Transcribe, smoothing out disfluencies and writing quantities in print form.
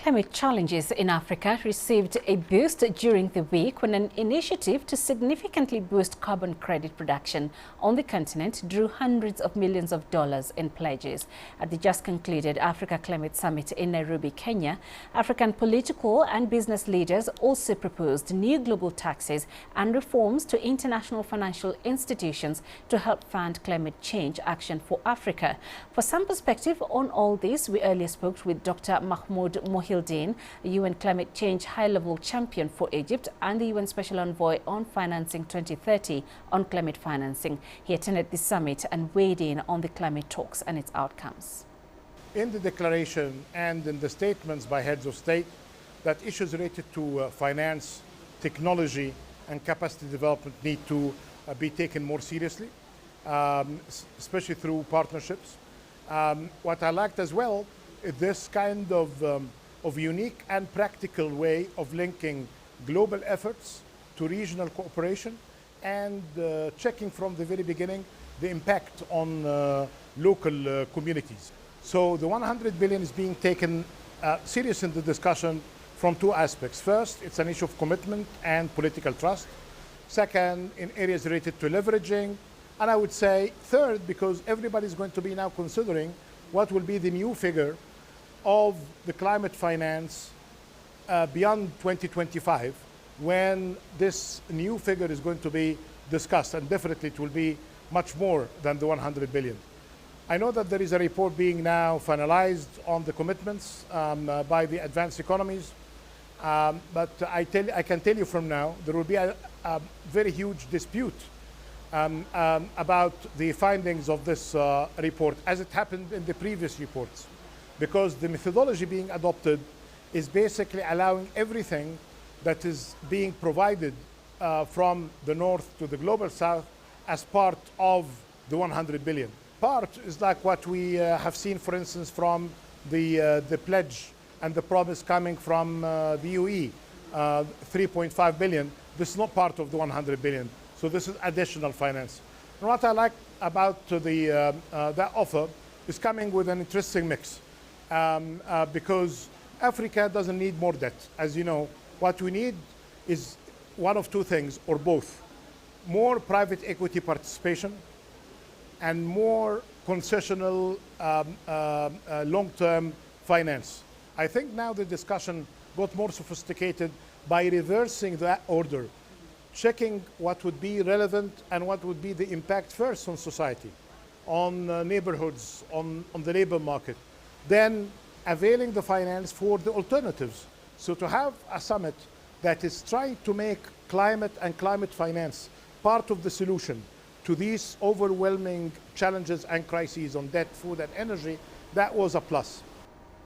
Climate challenges in Africa received a boost during the week when an initiative to significantly boost carbon credit production on the continent drew hundreds of millions of dollars in pledges. At the just concluded Africa Climate Summit in Nairobi, Kenya, African political and business leaders also proposed new global taxes and reforms to international financial institutions to help fund climate change action for Africa. For some perspective on all this, we earlier spoke with Dr. Mahmoud Mohieldin, a UN climate change high-level champion for Egypt and the UN Special Envoy on Financing 2030 on climate financing. He attended the summit and weighed in on the climate talks and its outcomes. In the declaration and in the statements by heads of state, that issues related to finance, technology and capacity development need to be taken more seriously, especially through partnerships. What I liked as well is this kind of unique and practical way of linking global efforts to regional cooperation and checking from the very beginning the impact on local communities. So the 100 billion is being taken serious in the discussion from two aspects. First, it's an issue of commitment and political trust. Second, in areas related to leveraging. And I would say third, because everybody's going to be now considering what will be the new figure of the climate finance beyond 2025, when this new figure is going to be discussed, and definitely it will be much more than the 100 billion. I know that there is a report being now finalized on the commitments by the advanced economies, but I can tell you from now, there will be a very huge dispute about the findings of this report, as it happened in the previous reports, because the methodology being adopted is basically allowing everything that is being provided from the north to the global south as part of the 100 billion. Part is like what we have seen, for instance, from the pledge and the promise coming from the UE, 3.5 billion. This is not part of the 100 billion. So this is additional finance. And what I like about that offer is coming with an interesting mix, because Africa doesn't need more debt. As you know, what we need is one of two things, or both: more private equity participation and more concessional long-term finance. I think now the discussion got more sophisticated by reversing that order, checking what would be relevant and what would be the impact first on society, on neighborhoods, on the labor market, then availing the finance for the alternatives. So to have a summit that is trying to make climate and climate finance part of the solution to these overwhelming challenges and crises on debt, food and energy, that was a plus.